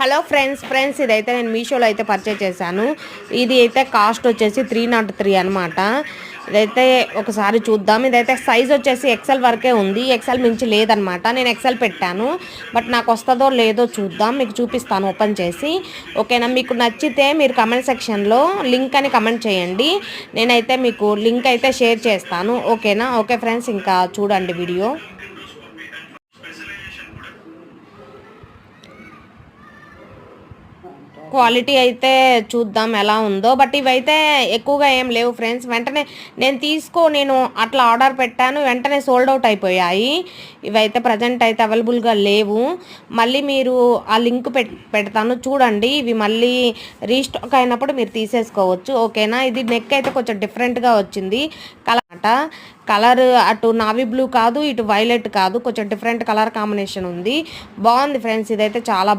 Hello friends ఇదైతే నేను మీషోలో అయితే పర్చేజ్ చేశాను. ఇది అయితే కాస్ట్ వచ్చేసి 303 అనమాట. ఇదైతే ఒకసారి చూద్దాం. ఇదైతే సైజ్ వచ్చేసి ఎక్సెల్ వరకే ఉంది, ఎక్సెల్ మించి లేదనమాట. నేను ఎక్సెల్ పెట్టాను, బట్ నాకు వస్తుందో లేదో చూద్దాం, మీకు చూపిస్తాను ఓపెన్ చేసి. ఓకేనా? మీకు నచ్చితే మీరు కమెంట్ సెక్షన్లో లింక్ అని కమెంట్ చేయండి, నేనైతే మీకు లింక్ అయితే షేర్ చేస్తాను. ఓకేనా? ఓకే ఫ్రెండ్స్, ఇంకా చూడండి వీడియో. క్వాలిటీ అయితే చూద్దాం ఎలా ఉందో. బట్ ఇవైతే ఎక్కువగా ఏం లేవు ఫ్రెండ్స్. వెంటనే నేను అట్లా ఆర్డర్ పెట్టాను, వెంటనే సోల్డ్ అవుట్ అయిపోయాయి. ఇవైతే ప్రజెంట్ అయితే అవైలబుల్గా లేవు. మళ్ళీ మీరు ఆ లింక్ పెడతాను చూడండి. ఇవి మళ్ళీ రీస్టాక్ అయినప్పుడు మీరు తీసేసుకోవచ్చు. ఓకేనా? ఇది నెక్ అయితే కొంచెం డిఫరెంట్గా వచ్చింది. కలర్ అటు నావీ బ్లూ కాదు, ఇటు వైలెట్ కాదు, కొంచెం డిఫరెంట్ కలర్ కాంబినేషన్ ఉంది. బాగుంది ఫ్రెండ్స్, ఇదైతే చాలా బాగుంది.